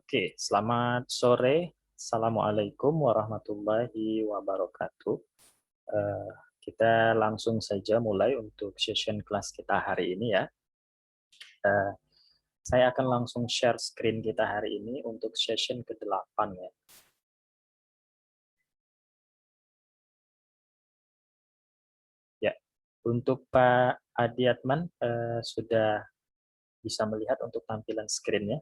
Oke, selamat sore. Assalamualaikum warahmatullahi wabarakatuh. Kita langsung saja mulai untuk session kelas kita hari ini ya. Eh, saya akan langsung share screen kita hari ini untuk session ke-8 ya. Ya, untuk Pak Adiatman sudah bisa melihat untuk tampilan screen-nya.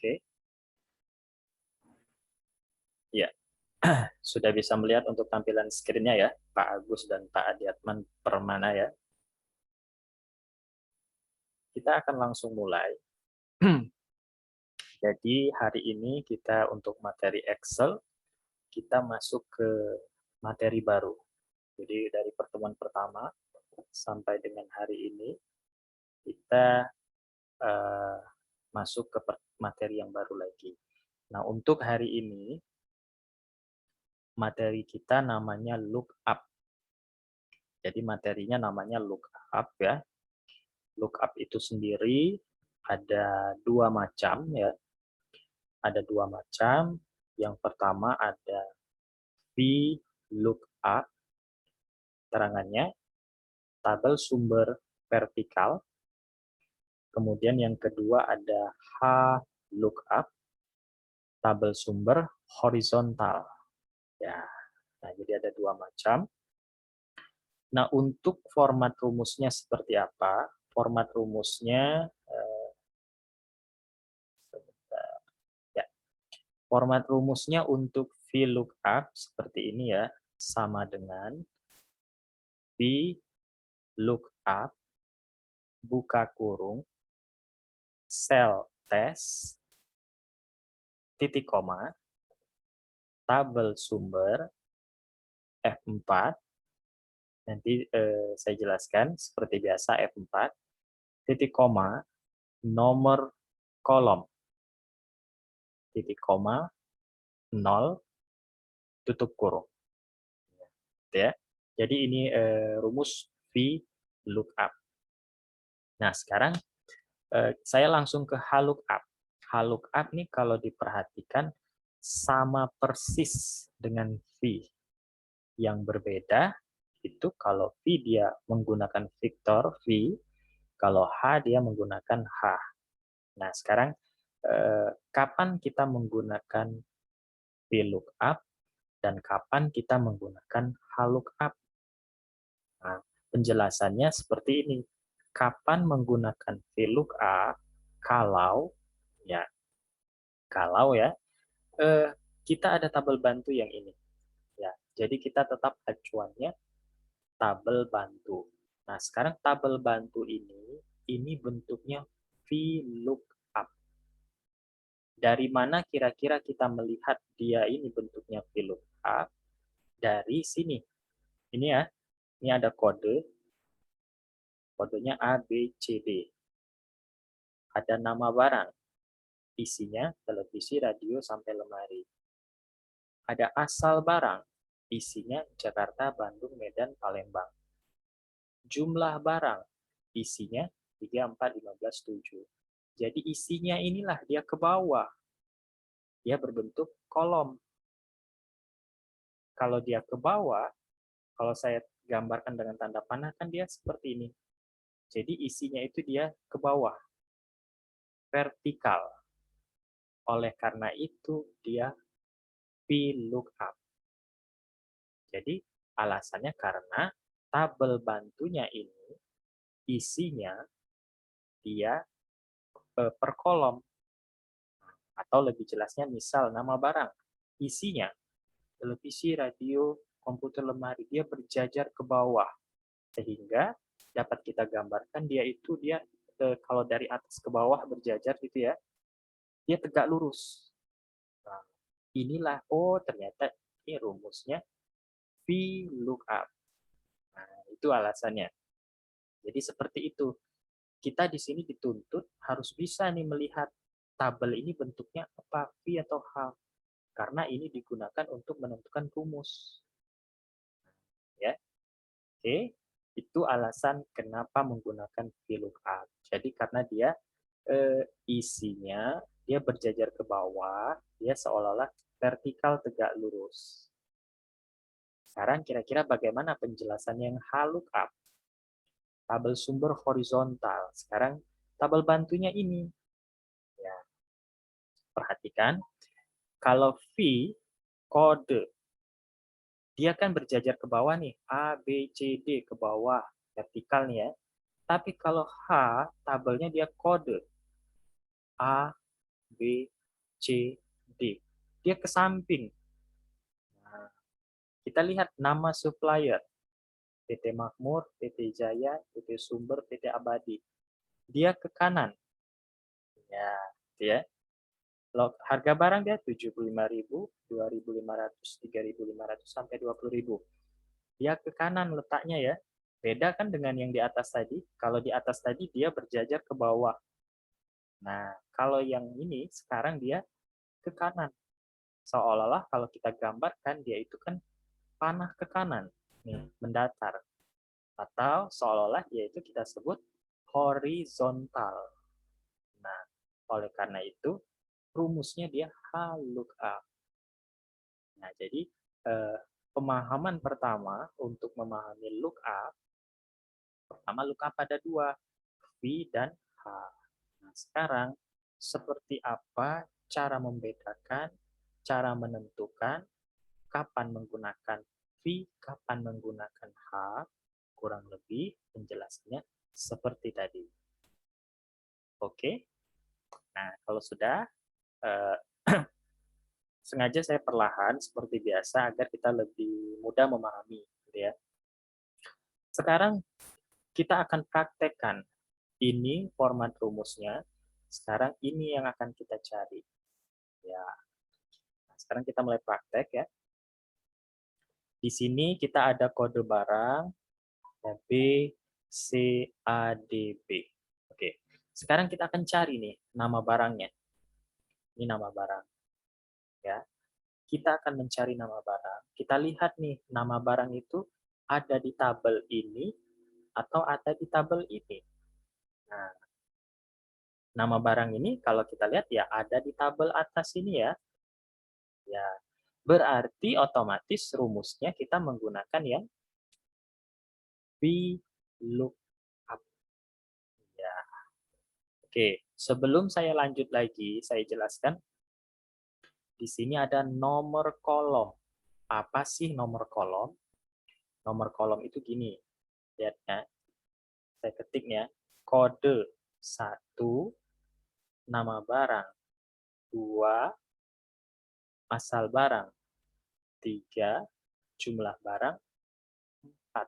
Oke, ya. Sudah bisa melihat untuk tampilan screen-nya ya, Pak Agus dan Pak Adiatman Permana ya. Kita akan langsung mulai. Jadi hari ini kita untuk materi Excel, kita masuk ke materi baru. Jadi dari pertemuan pertama sampai dengan hari ini, kita uh, masuk ke materi yang baru lagi. Nah, untuk hari ini, materi kita namanya lookup. Jadi materinya namanya lookup ya. Lookup itu sendiri ada dua macam ya. Ada dua macam. Yang pertama ada VLOOKUP, terangannya tabel sumber vertikal. Kemudian yang kedua ada HLOOKUP, tabel sumber horizontal. Ya, nah jadi ada dua macam. Nah, untuk format rumusnya seperti apa? Format rumusnya ya. Format rumusnya untuk VLOOKUP seperti ini ya, sama dengan VLOOKUP buka kurung sel tes titik koma tabel sumber F4. Nanti saya jelaskan seperti biasa F4 titik koma nomor kolom titik koma 0 tutup kurung ya. Jadi ini rumus VLOOKUP. Nah, sekarang saya langsung ke HLOOKUP. HLOOKUP nih kalau diperhatikan sama persis dengan V. Yang berbeda itu kalau V dia menggunakan vektor V, kalau H dia menggunakan H. Nah, sekarang kapan kita menggunakan VLOOKUP dan kapan kita menggunakan HLOOKUP? Nah, penjelasannya seperti ini. Kapan menggunakan VLOOKUP? Kalau ya, kalau ya kita ada tabel bantu yang ini. Ya, jadi kita tetap acuannya tabel bantu. Nah, sekarang tabel bantu ini bentuknya VLOOKUP. Dari mana kira-kira kita melihat dia ini bentuknya VLOOKUP? Dari sini. Ini ya, ini ada kode. Kodenya A, B, C, D. Ada nama barang. Isinya televisi, radio, sampai lemari. Ada asal barang. Isinya Jakarta, Bandung, Medan, Palembang. Jumlah barang. Isinya 3, 4, 15, 7. Jadi isinya inilah dia ke bawah. Dia berbentuk kolom. Kalau dia ke bawah, kalau saya gambarkan dengan tanda panah, kan dia seperti ini. Jadi isinya itu dia ke bawah. Vertikal. Oleh karena itu, dia VLOOKUP. Jadi alasannya karena tabel bantunya ini isinya dia per kolom. Atau lebih jelasnya misal nama barang. Isinya televisi, radio, komputer, lemari. Dia berjajar ke bawah. Sehingga dapat kita gambarkan dia itu kalau dari atas ke bawah berjajar gitu ya. Dia tegak lurus. Nah, inilah ternyata ini rumusnya VLOOKUP. Nah, itu alasannya. Jadi seperti itu. Kita di sini dituntut harus bisa nih melihat tabel ini bentuknya apa, V atau H. Karena ini digunakan untuk menentukan rumus. Ya. Oke. Itu alasan kenapa menggunakan VLOOKUP. Jadi karena dia isinya dia berjajar ke bawah, dia seolah-olah vertikal tegak lurus. Sekarang kira-kira bagaimana penjelasan yang HLOOKUP? Tabel sumber horizontal. Sekarang tabel bantunya ini. Ya, perhatikan, kalau V kode, dia kan berjajar ke bawah nih, A, B, C, D ke bawah, vertikal nih ya. Tapi kalau H, tabelnya dia kode, A, B, C, D. Dia ke samping. Nah, kita lihat nama supplier, PT Makmur, PT Jaya, PT Sumber, PT Abadi. Dia ke kanan. Ya, ya. Harga barang dia 75.000, 2.500, 3.500 sampai 20.000. Dia ke kanan letaknya ya. Beda kan dengan yang di atas tadi. Kalau di atas tadi dia berjajar ke bawah. Nah, kalau yang ini sekarang dia ke kanan. Seolah-olah kalau kita gambarkan dia itu kan panah ke kanan, nih, mendatar. Atau seolah-olah dia itu kita sebut horizontal. Nah, oleh karena itu rumusnya dia HLOOKUP. Nah, jadi pemahaman pertama untuk memahami lookup, pertama lookup ada dua, V dan H. Nah, sekarang seperti apa cara membedakan, cara menentukan kapan menggunakan V, kapan menggunakan H, kurang lebih penjelasannya seperti tadi. Oke, nah kalau sudah, eh, sengaja saya perlahan seperti biasa agar kita lebih mudah memahami, gitu ya. Sekarang kita akan praktekkan. Ini format rumusnya. Sekarang ini yang akan kita cari. Ya. Nah, sekarang kita mulai praktek ya. Di sini kita ada kode barang ya, B, C, A, D, B. Oke. Sekarang kita akan cari nih nama barangnya. Ini nama barang. Ya. Kita akan mencari nama barang. Kita lihat nih nama barang itu ada di tabel ini atau ada di tabel ini. Nah, nama barang ini kalau kita lihat ya ada di tabel atas ini ya. Ya, berarti otomatis rumusnya kita menggunakan yang VLOOKUP. Ya. Oke, sebelum saya lanjut lagi, saya jelaskan di sini ada nomor kolom. Apa sih nomor kolom? Nomor kolom itu gini. Lihat ya. Saya ketik ya. Kode 1, nama barang 2, asal barang 3, jumlah barang 4.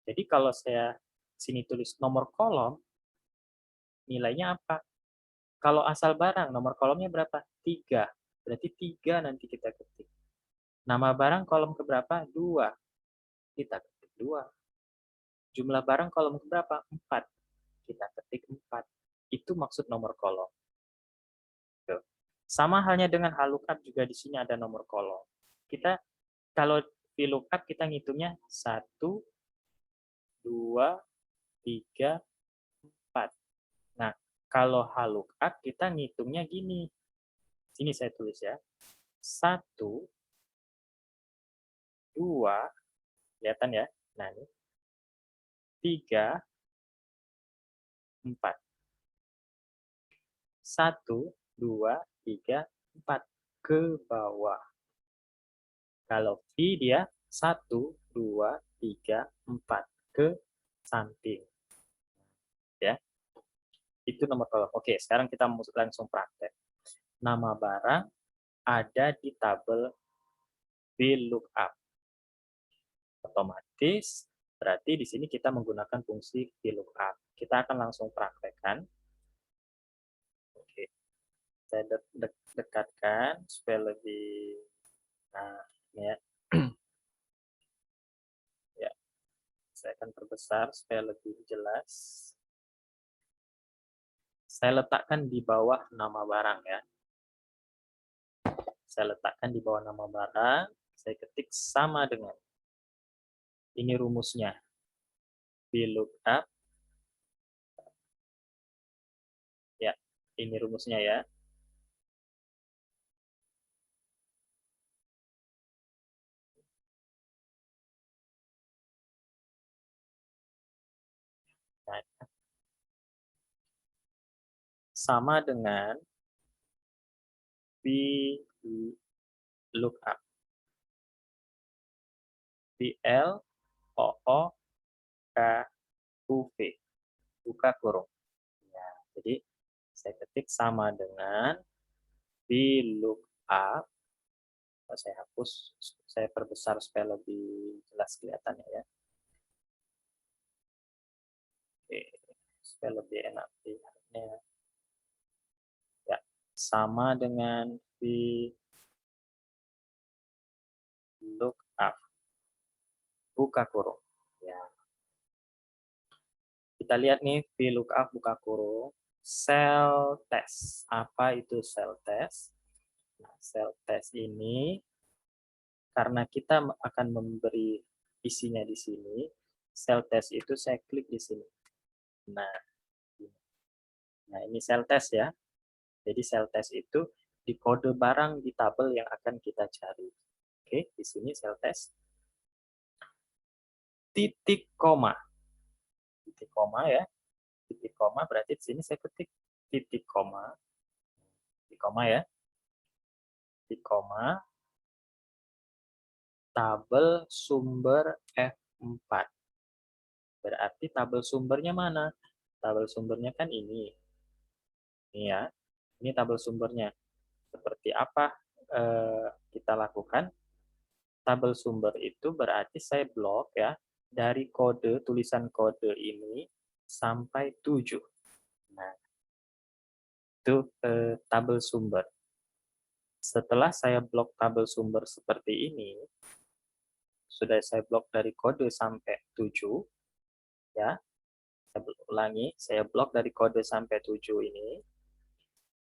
Jadi kalau saya sini tulis nomor kolom, nilainya apa? Kalau asal barang, nomor kolomnya berapa? 3. Berarti 3 nanti kita ketik. Nama barang kolom keberapa? 2. Kita ketik 2. Jumlah barang kolom keberapa? 4. Kita ketik 4. Itu maksud nomor kolom. Tuh. Sama halnya dengan HLOOKUP juga di sini ada nomor kolom. Kita kalau VLOOKUP kita ngitungnya 1, 2, 3, 4. Nah, kalau HLOOKUP kita ngitungnya gini. Sini saya tulis ya. 1, 2, kelihatan ya. Nah, ini 3, 4. 1, 2, 3, 4 ke bawah. Kalau V dia 1, 2, 3, 4 ke samping. Ya. Itu nomor kolom. Oke, sekarang kita langsung praktek. Nama barang ada di tabel VLOOKUP. Otomatis berarti di sini kita menggunakan fungsi VLOOKUP. Kita akan langsung praktekkan. Oke. Saya dekatkan supaya lebih, nah ini ya. Ya, saya akan perbesar supaya lebih jelas. Saya letakkan di bawah nama barang ya. Saya letakkan di bawah nama barang, saya ketik sama dengan ini rumusnya. VLOOKUP. Ya, ini rumusnya ya. Nah, sama dengan VLOOKUP. VLOOKUP. Buka kurung. Ya, jadi saya ketik sama dengan VLOOKUP. Saya hapus, saya perbesar supaya lebih jelas kelihatannya ya. Oke, supaya lebih enak dilihatnya. Ya, sama dengan VLOOKUP. Buka kurung. Ya. Kita lihat nih VLOOKUP buka kurung. Cell test. Apa itu cell test? Nah, cell test ini karena kita akan memberi isinya di sini, cell test itu saya klik di sini. Nah, ini cell test ya. Jadi cell test itu di kode barang di tabel yang akan kita cari. Oke, di sini cell test. Titik koma. Titik koma ya. Titik koma berarti di sini saya ketik titik koma. Titik koma ya. Titik koma. Tabel sumber F4. Berarti tabel sumbernya mana? Tabel sumbernya kan ini. Ini ya. Ini tabel sumbernya. Seperti apa kita lakukan? Tabel sumber itu berarti saya blok ya dari kode tulisan kode ini sampai 7. Nah, itu tabel sumber. Setelah saya blok tabel sumber seperti ini, sudah saya blok dari kode sampai 7 ya. Saya ulangi, saya blok dari kode sampai 7 ini.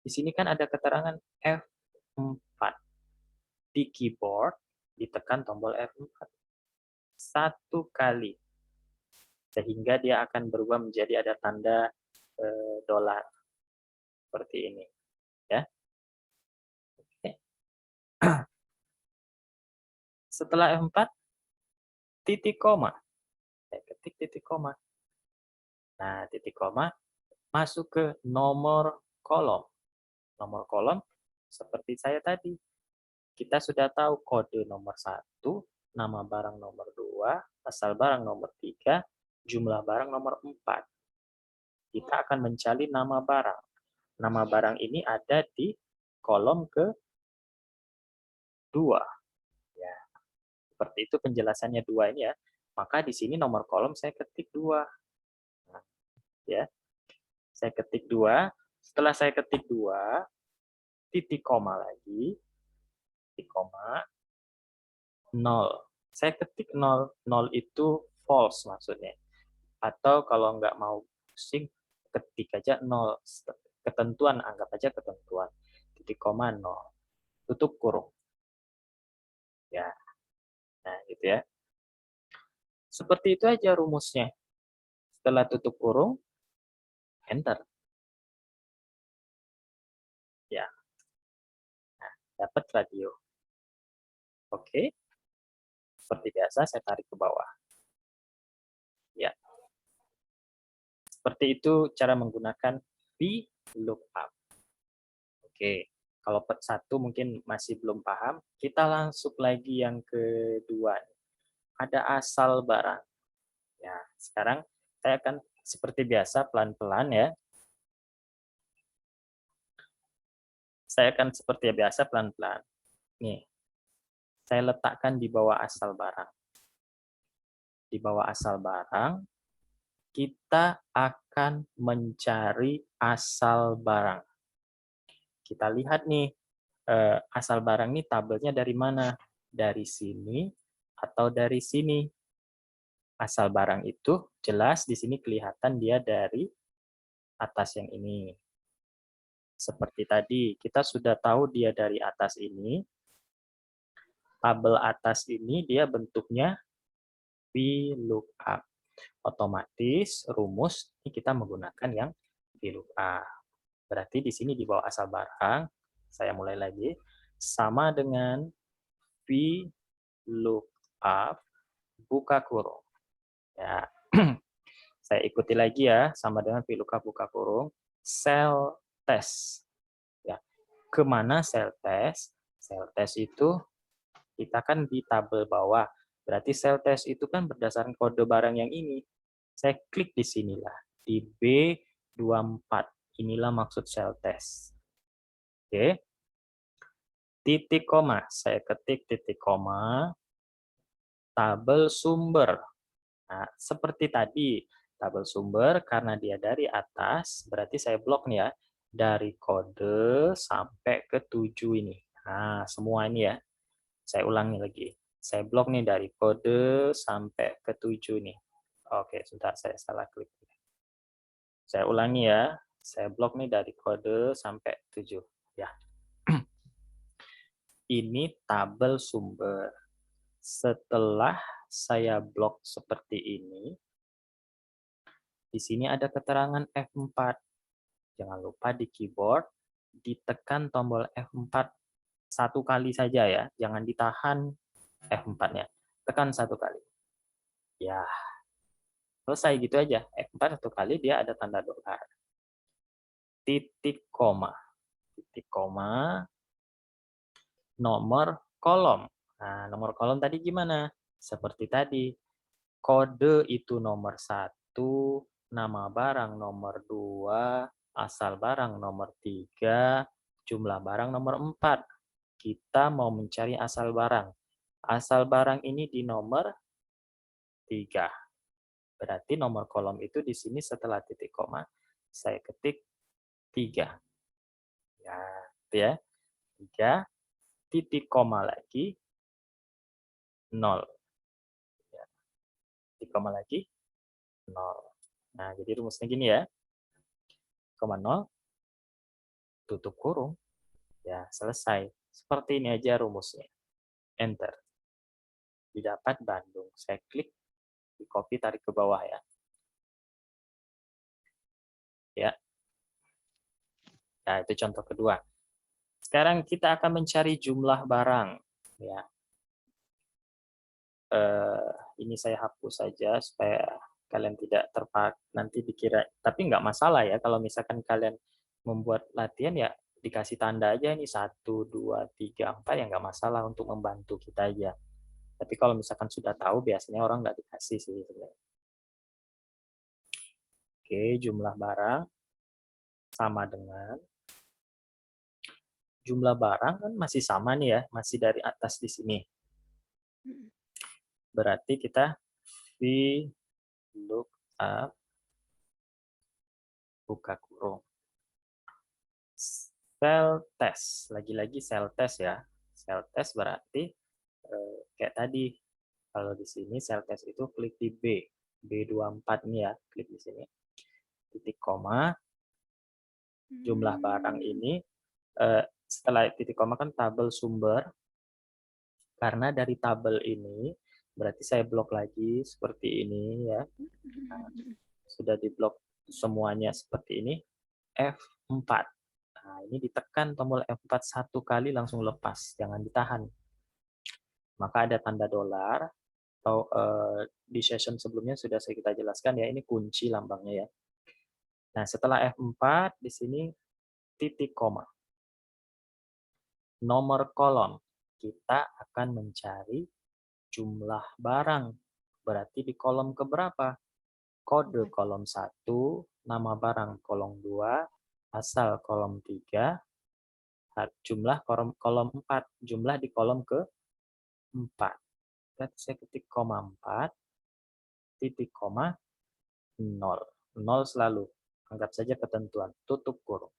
Di sini kan ada keterangan F4. Di keyboard, ditekan tombol F4. 1 kali. Sehingga dia akan berubah menjadi ada tanda dolar. Seperti ini. Ya. Oke. Setelah F4, titik koma. Saya ketik titik koma. Nah, titik koma masuk ke nomor kolom. Nomor kolom seperti saya tadi. Kita sudah tahu kode nomor 1, nama barang nomor 2, asal barang nomor 3, jumlah barang nomor 4. Kita akan mencari nama barang. Nama barang ini ada di kolom ke-2. Ya, seperti itu penjelasannya 2 ini ya. Maka di sini nomor kolom saya ketik 2. Nah, ya. Saya ketik 2. Setelah saya ketik 2, titik koma lagi. Titik koma 0. Saya ketik 0. 0 itu false maksudnya. Atau kalau nggak mau pusing, ketik aja 0. Ketentuan, anggap aja ketentuan. Titik koma 0. Tutup kurung. Ya, nah gitu ya. Seperti itu aja rumusnya. Setelah tutup kurung, enter. Ya, nah, dapat radio. Oke, seperti biasa saya tarik ke bawah. Ya, seperti itu cara menggunakan VLOOKUP. Oke, kalau satu mungkin masih belum paham, kita langsung lagi yang kedua. Ada asal barang. Ya, sekarang saya akan seperti biasa pelan-pelan ya. Saya akan seperti biasa pelan-pelan. Nih, saya letakkan di bawah asal barang. Di bawah asal barang, kita akan mencari asal barang. Kita lihat nih, asal barang ini tabelnya dari mana? Dari sini atau dari sini? Asal barang itu jelas di sini kelihatan dia dari atas yang ini. Seperti tadi, kita sudah tahu dia dari atas ini. Tabel atas ini dia bentuknya VLOOKUP. Otomatis rumus ini kita menggunakan yang VLOOKUP. Berarti di sini di bawah asal barang, saya mulai lagi, sama dengan VLOOKUP buka kurung. Ya. Saya ikuti lagi ya, sama dengan VLOOKUP buka kurung, cell test. Ya. Kemana cell test? Cell test itu kita kan di tabel bawah. Berarti cell test itu kan berdasarkan kode barang yang ini. Saya klik di sinilah, di B24. Inilah maksud cell test. Oke. Titik koma, saya ketik titik koma, tabel sumber. Nah, seperti tadi, tabel sumber karena dia dari atas, berarti saya blok nih ya, dari kode sampai ke 7 ini. Nah, semua ini ya. Saya ulangi lagi. Saya blok nih dari kode sampai ke 7 nih. Oke, sudah saya salah klik. Saya ulangi ya. Saya blok nih dari kode sampai 7. Ya. Ini tabel sumber. Setelah saya blok seperti ini, di sini ada keterangan F4. Jangan lupa di keyboard ditekan tombol F4 satu kali saja ya. Jangan ditahan F4-nya. Tekan satu kali. Ya, selesai gitu aja. F4 satu kali dia ada tanda dolar. Titik koma. Titik koma. Nomor kolom. Nah, nomor kolom tadi gimana? Seperti tadi. Kode itu nomor 1, nama barang nomor 2, asal barang nomor 3, jumlah barang nomor 4. Kita mau mencari asal barang. Asal barang ini di nomor 3. Berarti nomor kolom itu di sini setelah titik koma, saya ketik 3. Ya, itu ya. 3, titik koma lagi, 0. Ya, titik koma lagi, 0. Nah, jadi rumusnya gini ya. Koma 0, tutup kurung. Ya, selesai. Seperti ini aja rumusnya. Enter. Didapat Bandung. Saya klik, di copy, tarik ke bawah ya. Ya. Nah, itu contoh kedua. Sekarang kita akan mencari jumlah barang. Ya. Ini saya hapus saja supaya kalian tidak terpak nanti dikira. Tapi nggak masalah ya kalau misalkan kalian membuat latihan ya dikasih tanda aja ini 1, 2, 3, 4 ya nggak masalah untuk membantu kita aja. Tapi kalau misalkan sudah tahu biasanya orang nggak dikasih sih sebenarnya. Oke, jumlah barang sama dengan jumlah barang kan masih sama nih ya, masih dari atas di sini. Berarti kita VLOOKUP buka kurung. Cell test, lagi-lagi cell test ya. Cell test berarti kayak tadi, kalau di sini cell test itu klik di B24 ini ya, klik di sini. Titik koma, jumlah barang ini, setelah titik koma kan tabel sumber, karena dari tabel ini, berarti saya blok lagi seperti ini ya. Nah, sudah diblok semuanya seperti ini, F4. Nah, ini ditekan tombol F4 satu kali langsung lepas, jangan ditahan. Maka ada tanda dolar, atau di session sebelumnya sudah kita jelaskan ya, ini kunci lambangnya ya. Nah, setelah F4, di sini titik koma. Nomor kolom, kita akan mencari jumlah barang. Berarti di kolom keberapa? Kode kolom 1, nama barang kolom 2, asal kolom 3, jumlah kolom 4, jumlah di kolom ke-4. Berarti saya ketik koma 4, titik koma 0. 0 selalu. Anggap saja ketentuan. Tutup kurung.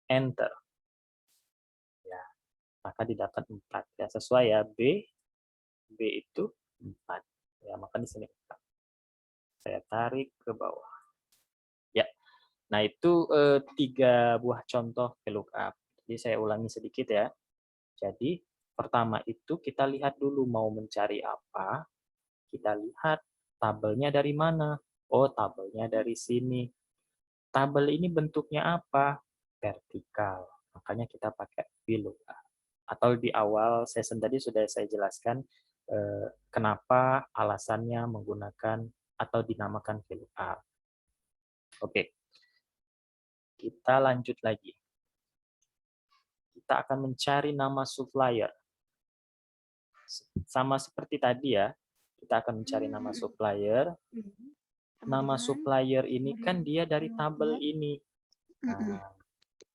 Enter. Ya, maka didapat 4. Ya, sesuai ya. B itu 4. Ya, maka di sini 4. Saya tarik ke bawah. Ya, nah itu 3 buah contoh VLOOKUP. Jadi saya ulangi sedikit ya. Jadi pertama itu kita lihat dulu mau mencari apa. Kita lihat tabelnya dari mana. Oh, tabelnya dari sini. Tabel ini bentuknya apa? Vertikal. Makanya kita pakai VLOOKUP. Atau di awal session tadi sudah saya jelaskan kenapa alasannya menggunakan atau dinamakan VLOOKUP. Oke, kita lanjut lagi. Kita akan mencari nama supplier. Sama seperti tadi ya, kita akan mencari nama supplier. Nama supplier ini kan dia dari tabel ini. Nah,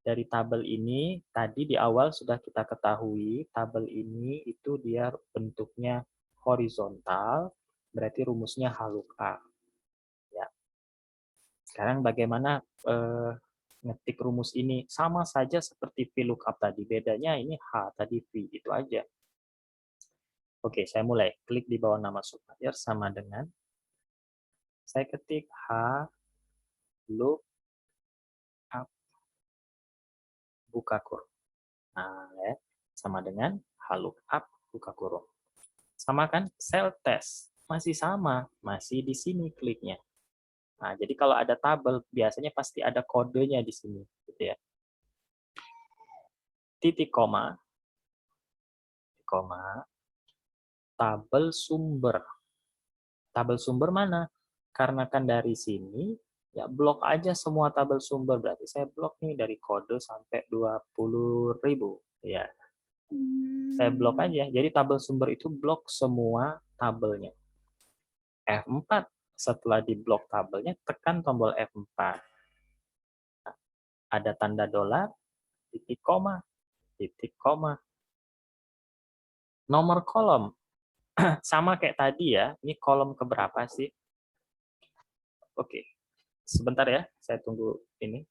dari tabel ini, tadi di awal sudah kita ketahui, tabel ini itu dia bentuknya horizontal, berarti rumusnya HLOOKUP. Ya. Sekarang bagaimana ngetik rumus ini? Sama saja seperti VLOOKUP tadi, bedanya ini H, tadi V, itu aja. Oke, saya mulai. Klik di bawah nama supplier sama dengan, saya ketik HLOOKUP, buka kurung. Nah, ya, sama dengan HLOOKUP, buka kurung. Sama kan? Cell test. Masih sama, masih di sini kliknya. Nah, jadi kalau ada tabel, biasanya pasti ada kodenya di sini. Gitu ya. Titik koma, tabel sumber. Tabel sumber mana? Karena kan dari sini, ya blok aja semua tabel sumber. Berarti saya blok nih dari kode sampai 20.000. Ya, saya blok aja. Jadi tabel sumber itu blok semua tabelnya. F4. Setelah di blok tabelnya, tekan tombol F4. Nah, ada tanda dolar, titik koma. Nomor kolom. Sama kayak tadi ya, ini kolom keberapa sih? Oke, sebentar ya, saya tunggu ini.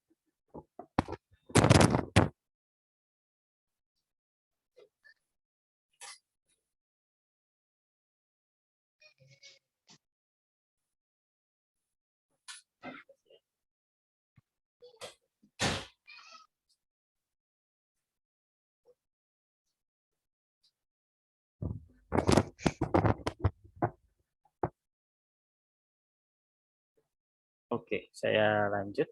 Oke, saya lanjut.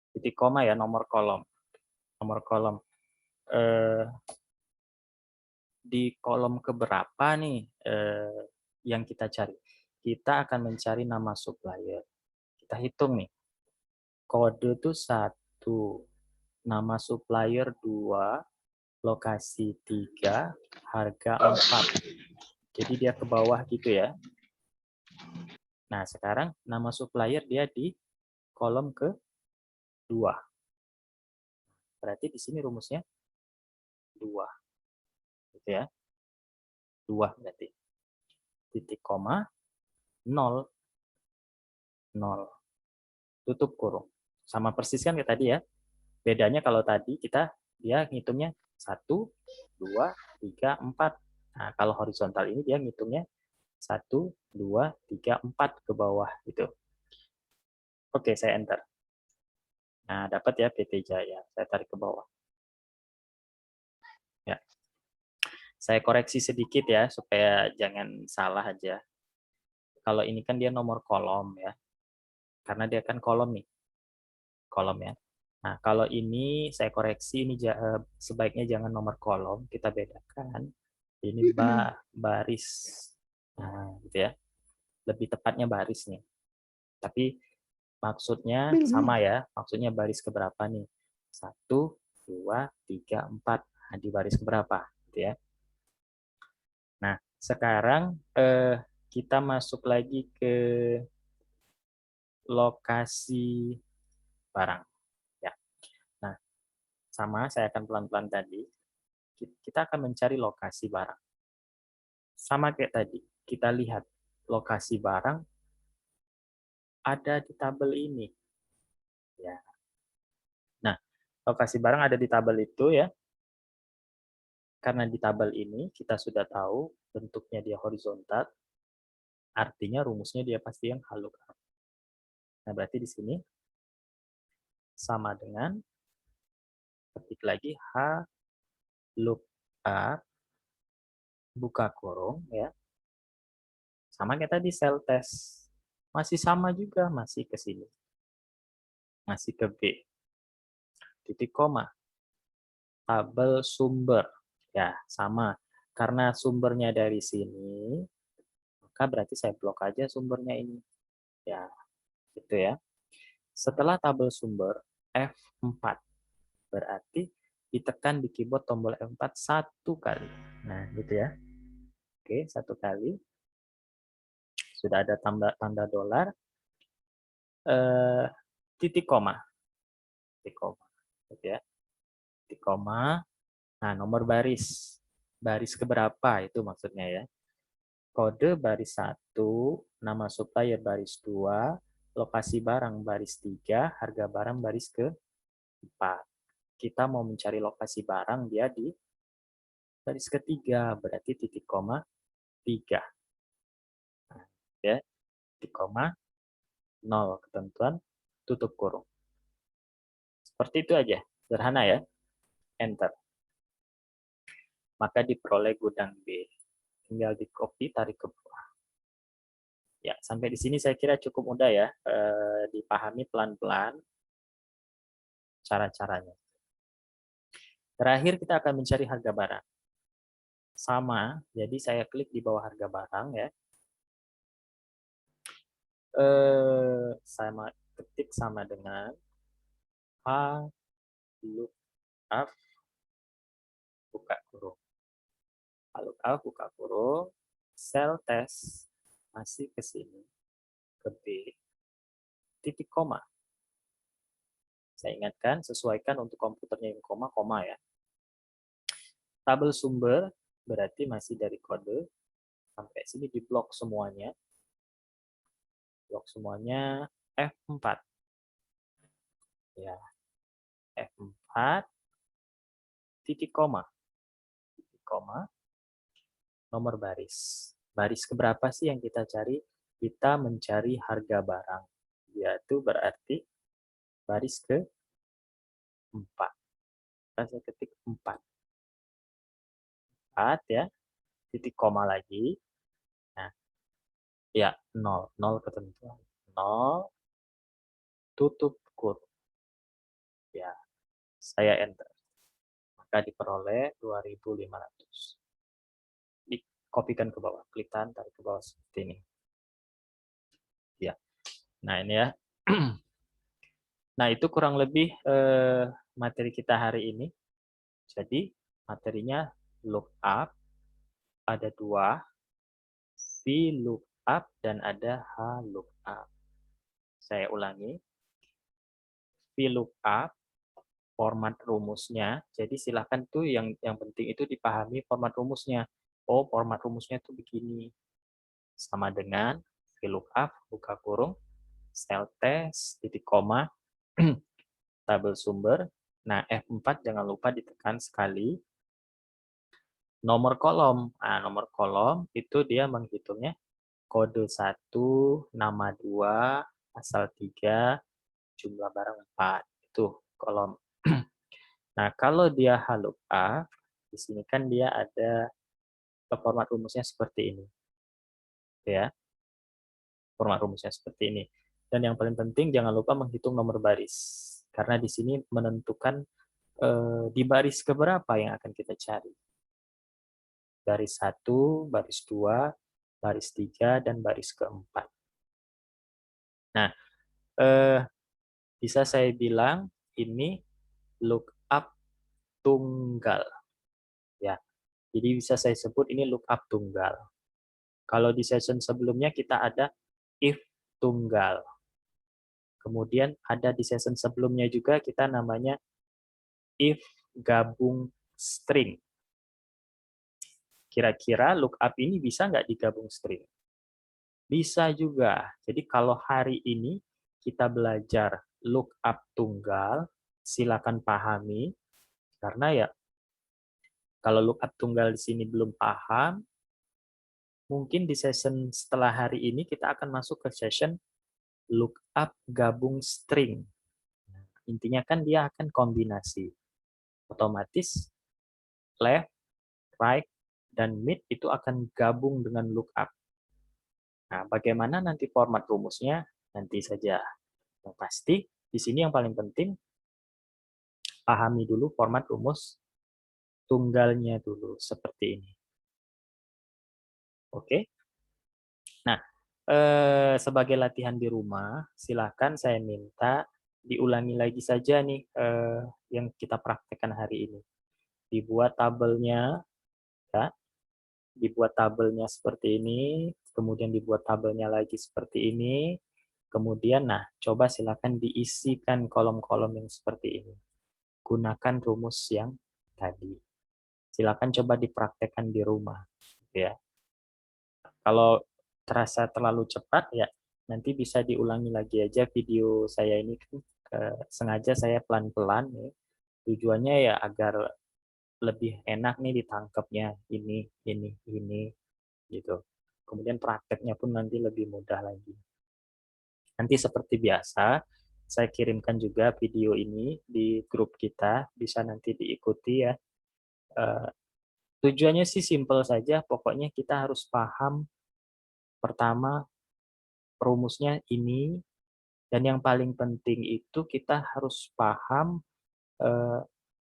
Titik koma ya, nomor kolom. Nomor kolom. Di kolom keberapa nih yang kita cari? Kita akan mencari nama supplier. Kita hitung nih. Kode itu 1, nama supplier 2, lokasi 3, harga 4. Jadi dia ke bawah gitu ya. Nah, sekarang nama supplier dia di kolom ke-2. Berarti di sini rumusnya 2. Gitu ya. 2 berarti. Titik koma, 0, 0. Tutup kurung. Sama persis kan kayak tadi ya. Bedanya kalau tadi dia ngitungnya 1, 2, 3, 4. Nah, kalau horizontal ini dia ngitungnya 1, 2, 3, 4 ke bawah gitu. Oke, saya enter. Nah, dapat ya PT Jaya. Saya tarik ke bawah. Ya. Saya koreksi sedikit ya, supaya jangan salah aja. Kalau ini kan dia nomor kolom ya. Karena dia kan kolom nih. Kolom ya. Nah, kalau ini saya koreksi, ini sebaiknya jangan nomor kolom, kita bedakan. Ini baris. Nah, gitu ya. Lebih tepatnya baris nih. Tapi maksudnya sama ya. Maksudnya baris keberapa nih? 1, 2, 3, 4. Nah, di baris keberapa? Gitu ya. Nah, sekarang kita masuk lagi ke lokasi barang. Ya. Nah, sama saya akan pelan-pelan tadi. Kita akan mencari lokasi barang. Sama kayak tadi, kita lihat lokasi barang ada di tabel ini. Ya. Nah, lokasi barang ada di tabel itu ya. Karena di tabel ini kita sudah tahu bentuknya dia horizontal, artinya rumusnya dia pasti yang HLOOKUP. Nah, berarti di sini sama dengan ketik lagi HLOOKUP buka kurung ya. Sama kayak tadi sel test. Masih sama juga, masih ke sini. Masih ke B. Titik koma. Tabel sumber. Ya, sama. Karena sumbernya dari sini, maka berarti saya blok aja sumbernya ini. Ya, gitu ya. Setelah tabel sumber, F4. Berarti ditekan di keyboard tombol F4 satu kali. Nah, gitu ya. Oke, satu kali. Sudah ada tanda dolar. Eh, titik koma. Titik koma. Gitu ya. Titik koma. Nah, nomor baris. Baris keberapa itu maksudnya ya. Kode baris 1, nama supplier baris 2, lokasi barang baris 3, harga barang baris ke-4. Kita mau mencari lokasi barang, dia di baris ketiga, berarti titik koma 3. Nah, ya, titik koma 0, ketentuan tutup kurung. Seperti itu aja, sederhana ya. Enter. Maka diperoleh gudang B. Tinggal di copy, tarik ke bawah. Ya, sampai di sini saya kira cukup mudah ya, dipahami pelan-pelan cara-caranya. Terakhir kita akan mencari harga barang. Sama, jadi saya klik di bawah harga barang ya. Sama ketik sama dengan H lookup buka kurung. H lookup buka kurung, sel test masih ke sini ke B, titik koma. Saya ingatkan, sesuaikan untuk komputernya yang koma ya. Tabel sumber berarti masih dari kode sampai sini di blok semuanya. Blok semuanya F4. Ya, F4 titik koma. Titik koma nomor baris. Baris keberapa sih yang kita cari? Kita mencari harga barang. Yaitu berarti baris ke-4. Saya ketik 4. 4 ya. Titik koma lagi. Nah, ya 0. 0 ketentuan. 0 tutup kurung. Ya, saya enter. Maka diperoleh 2.500. Dikopikan ke bawah. Klik kanan, tarik ke bawah seperti ini. Ya. Nah, ini ya. Nah, itu kurang lebih materi kita hari ini. Jadi, materinya lookup, ada 2, VLOOKUP, dan ada HLOOKUP. Saya ulangi, VLOOKUP, format rumusnya, jadi silakan tuh yang penting itu dipahami format rumusnya. Oh, format rumusnya tuh begini. Sama dengan VLOOKUP, buka kurung, sel test, titik koma, tabel sumber. Nah, F4 jangan lupa ditekan sekali. Nomor kolom. Nah, nomor kolom itu dia menghitungnya kode 1, nama 2, asal 3, jumlah barang 4. Itu kolom. Nah, kalau dia HLOOKUP, di sini kan dia ada format rumusnya seperti ini. Ya, format rumusnya seperti ini. Dan yang paling penting jangan lupa menghitung nomor baris. Karena di sini menentukan di baris keberapa yang akan kita cari. Baris 1, baris 2, baris 3, dan baris ke-4. Nah, bisa saya bilang ini lookup tunggal. Ya, jadi bisa saya sebut ini lookup tunggal. Kalau di session sebelumnya kita ada if tunggal. Kemudian ada di session sebelumnya juga kita namanya if gabung string. Kira-kira lookup ini bisa nggak digabung string? Bisa juga. Jadi kalau hari ini kita belajar lookup tunggal, silakan pahami. Karena ya kalau lookup tunggal di sini belum paham, mungkin di session setelah hari ini kita akan masuk ke session lookup gabung string. Intinya kan dia akan kombinasi. Otomatis left, right, dan mid itu akan gabung dengan lookup. Nah, bagaimana nanti format rumusnya? Nanti saja. Yang pasti, di sini yang paling penting, pahami dulu format rumus tunggalnya dulu, seperti ini. Oke? Nah, sebagai latihan di rumah, silakan saya minta diulangi lagi saja nih yang kita praktekkan hari ini. Dibuat tabelnya, ya, dibuat tabelnya seperti ini, kemudian dibuat tabelnya lagi seperti ini, kemudian, nah, coba silakan diisikan kolom-kolom yang seperti ini. Gunakan rumus yang tadi. Silakan coba dipraktekkan di rumah, ya. Kalau terasa terlalu cepat, ya nanti bisa diulangi lagi aja video saya ini kan sengaja saya pelan-pelan ya. Tujuannya ya agar lebih enak nih ditangkapnya ini gitu. Kemudian prakteknya pun nanti lebih mudah lagi. Nanti seperti biasa, saya kirimkan juga video ini di grup kita, bisa nanti diikuti ya. Tujuannya sih simpel saja, pokoknya kita harus paham pertama rumusnya ini, dan yang paling penting itu kita harus paham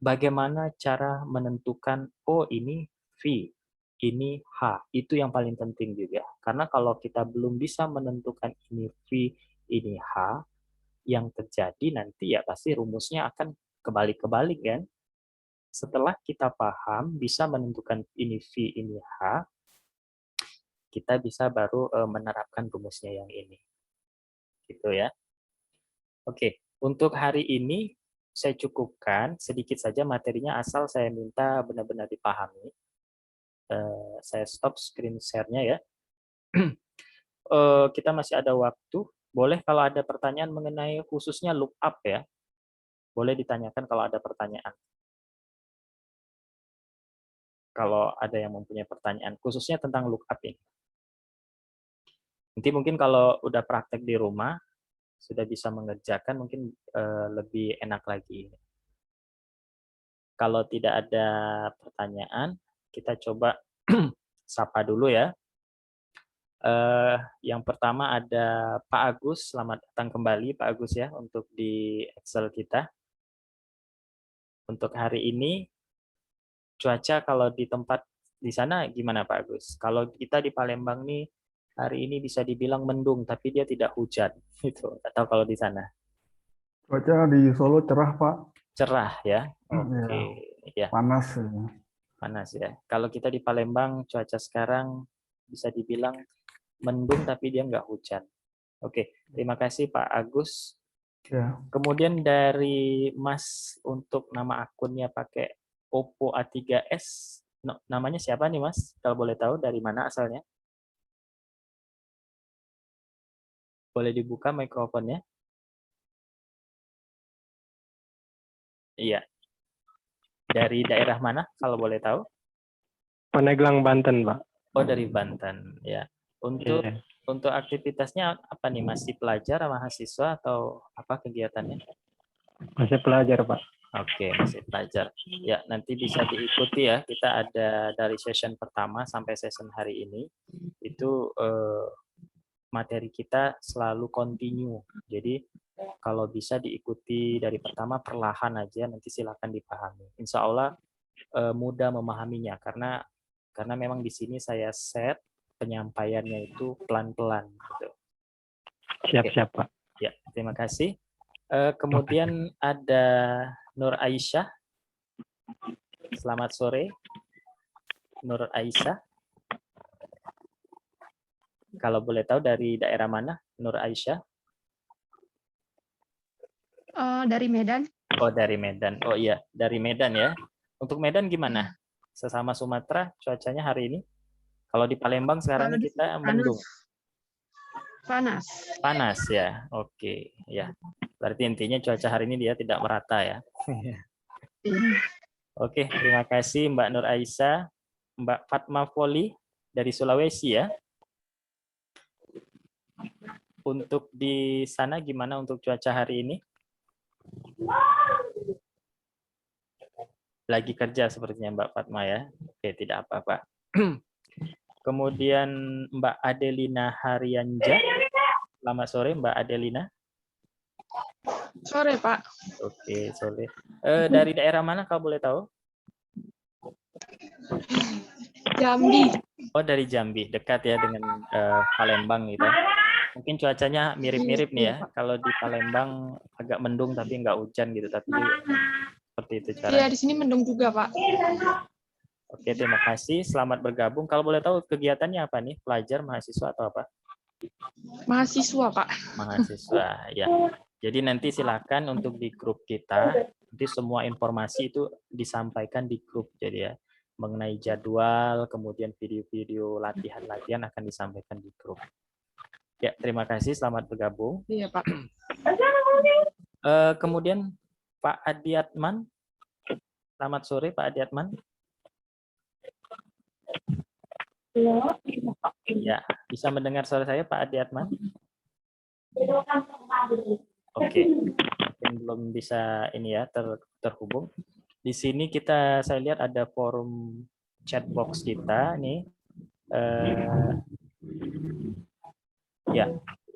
bagaimana cara menentukan, oh ini V, ini H. Itu yang paling penting juga. Karena kalau kita belum bisa menentukan ini V, ini H, yang terjadi nanti ya pasti rumusnya akan kebalik-kebalik kan. Setelah kita paham, bisa menentukan ini V, ini H, kita bisa baru menerapkan rumusnya yang ini. Gitu ya. Oke, untuk hari ini saya cukupkan sedikit saja materinya asal saya minta benar-benar dipahami. Saya stop screen share-nya ya. Kita masih ada waktu. Boleh kalau ada pertanyaan mengenai khususnya lookup ya. Boleh ditanyakan kalau ada pertanyaan. Kalau ada yang mempunyai pertanyaan khususnya tentang lookup ini. Nanti mungkin kalau udah praktek di rumah, sudah bisa mengerjakan mungkin lebih enak lagi. Kalau tidak ada pertanyaan, kita coba sapa dulu ya. Yang pertama ada Pak Agus, selamat datang kembali Pak Agus ya untuk di Excel kita. Untuk hari ini cuaca kalau di tempat di sana gimana Pak Agus? Kalau kita di Palembang nih hari ini bisa dibilang mendung tapi dia tidak hujan gitu. Atau kalau di sana Cuaca di Solo cerah, Pak. cerah ya. Ya, Oke, ya panas. panas ya. Kalau kita di Palembang cuaca sekarang bisa dibilang mendung tapi dia nggak hujan. Oke, terima kasih Pak Agus. Ya, Kemudian dari Mas untuk nama akunnya pakai Oppo A3s, namanya siapa nih Mas? Kalau boleh tahu dari mana asalnya? Boleh dibuka mikrofonnya? Iya. Dari daerah mana kalau boleh tahu? Pandeglang, Banten, Pak. Oh, dari Banten, ya. Untuk Iya. untuk aktivitasnya apa nih? Masih pelajar, mahasiswa atau apa kegiatannya? Masih pelajar, Pak. Oke, masih pelajar. Ya, nanti bisa diikuti ya. Kita ada dari session pertama sampai session hari ini. Itu materi kita selalu continue. Jadi kalau bisa diikuti dari pertama perlahan aja, nanti silakan dipahami. Insya Allah mudah memahaminya karena memang di sini saya set penyampaiannya itu pelan-pelan. Gitu. Siap-siap, Pak. Ya, terima kasih. Kemudian ada Nur Aisyah. Selamat sore, Nur Aisyah. Kalau boleh tahu dari daerah mana, Nur Aisyah? Dari Medan. Oh, dari Medan. Oh iya, dari Medan ya. Untuk Medan gimana? Sesama Sumatera, cuacanya hari ini? Kalau di Palembang sekarang ini kita mendung. Panas. Panas ya. Oke, ya. Berarti intinya cuaca hari ini dia tidak merata ya. Oke, terima kasih Mbak Nur Aisyah. Mbak Fatma Foli dari Sulawesi ya. Untuk di sana gimana untuk cuaca hari ini? Lagi kerja sepertinya Mbak Fatma ya. Oke, tidak apa-apa. Kemudian Mbak Adelina Haryanja. Selamat sore Mbak Adelina. Sore, Pak. Oke, sore. Dari daerah mana kalau boleh tahu? Jambi. Oh, dari Jambi, dekat ya dengan Palembang gitu. Mungkin cuacanya mirip-mirip nih ya. Kalau di Palembang agak mendung tapi nggak hujan gitu, tapi seperti itu Iya, caranya. di sini mendung juga, Pak. Oke, terima kasih. Selamat bergabung. Kalau boleh tahu kegiatannya apa nih? Pelajar, mahasiswa atau apa? Mahasiswa, Pak. Mahasiswa, ya. Jadi nanti silakan untuk di grup kita, nanti semua informasi itu disampaikan di grup. Jadi ya, mengenai jadwal, kemudian video-video latihan-latihan akan disampaikan di grup. Ya, terima kasih. Selamat bergabung. Iya, Pak. Kemudian Pak Adiatman. Selamat sore, Pak Adiatman. Ya, bisa mendengar suara saya, Pak Adiatman? Oke, mungkin belum bisa ini ya terhubung. Di sini saya lihat ada forum chat box kita nih. Ya,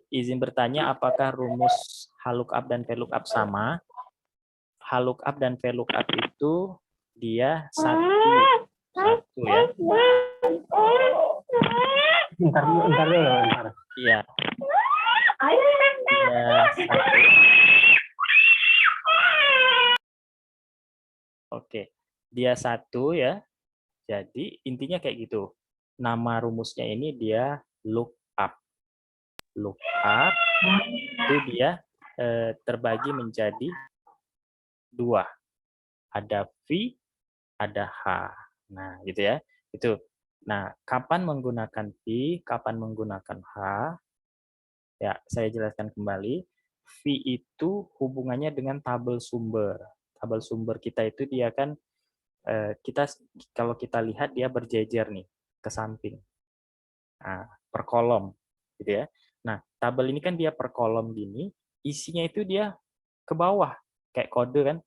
izin bertanya apakah rumus HLOOKUP dan VLOOKUP sama? HLOOKUP dan VLOOKUP itu dia satu ya. Bentar dulu. Iya. Dia satu. Oke, dia satu ya. Jadi intinya kayak gitu. Nama rumusnya ini dia lookup. Lookup itu dia terbagi menjadi dua. Ada V, ada H. Nah, gitu ya. Itu. Nah, kapan menggunakan V, kapan menggunakan H? Ya, saya jelaskan kembali. V itu hubungannya dengan tabel sumber. Tabel sumber kita itu dia kan kalau kita lihat dia berjejer nih ke samping. Nah, per kolom gitu ya. Nah, tabel ini kan dia per kolom gini, isinya itu dia ke bawah kayak kode kan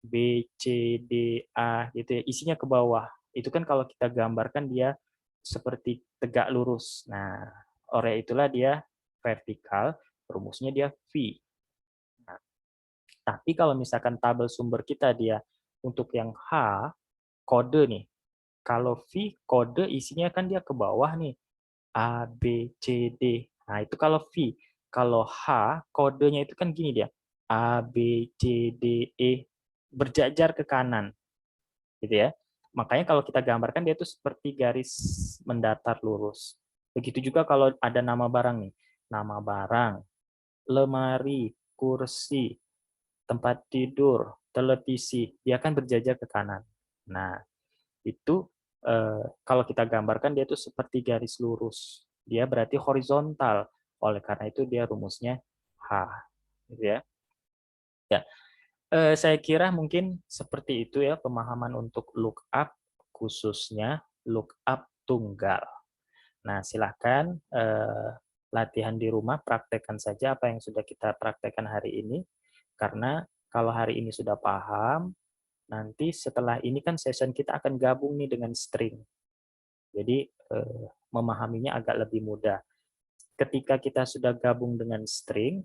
B, C, D, A gitu ya, isinya ke bawah. Itu kan kalau kita gambarkan dia seperti tegak lurus. Nah, oleh itulah dia vertikal, rumusnya dia V. Nah, tapi kalau misalkan tabel sumber kita dia untuk yang H, kode nih. Kalau V, kode isinya kan dia ke bawah nih. A, B, C, D. Nah, itu kalau V. Kalau H, kodenya itu kan gini dia. A, B, C, D, E. Berjajar ke kanan. Gitu ya. Makanya kalau kita gambarkan dia itu seperti garis mendatar lurus. Begitu juga kalau ada nama barang nih. Nama barang, lemari, kursi, tempat tidur, televisi. Dia akan berjajar ke kanan. Nah, itu kalau kita gambarkan dia itu seperti garis lurus. Dia berarti horizontal. Oleh karena itu dia rumusnya H. Gitu ya. Ya, saya kira mungkin seperti itu ya pemahaman untuk lookup, khususnya lookup tunggal. Nah, silakan latihan di rumah, praktekkan saja apa yang sudah kita praktekkan hari ini. Karena kalau hari ini sudah paham, nanti setelah ini kan session kita akan gabung nih dengan string. Jadi memahaminya agak lebih mudah. Ketika kita sudah gabung dengan string,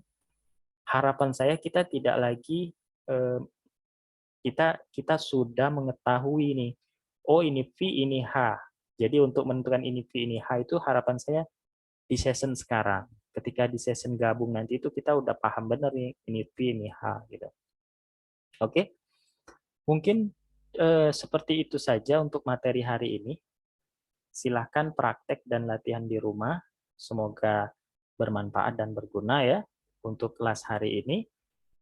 harapan saya kita tidak lagi kita sudah mengetahui nih, oh ini V, ini H. Jadi untuk menentukan ini V, ini H itu harapan saya di session sekarang. Ketika di session gabung nanti itu kita udah paham benar nih, ini V, ini H gitu. Oke, mungkin seperti itu saja untuk materi hari ini. Silahkan praktek dan latihan di rumah. Semoga bermanfaat dan berguna ya untuk kelas hari ini.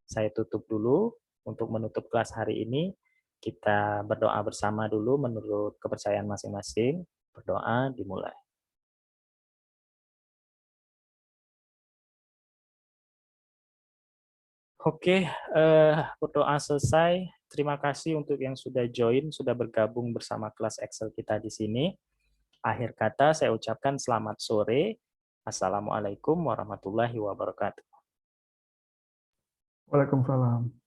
Saya tutup dulu. Untuk menutup kelas hari ini, kita berdoa bersama dulu menurut kepercayaan masing-masing. Berdoa dimulai. Oke, berdoa selesai. Terima kasih untuk yang sudah join, sudah bergabung bersama kelas Excel kita di sini. Akhir kata saya ucapkan selamat sore. Assalamualaikum warahmatullahi wabarakatuh. Waalaikumsalam.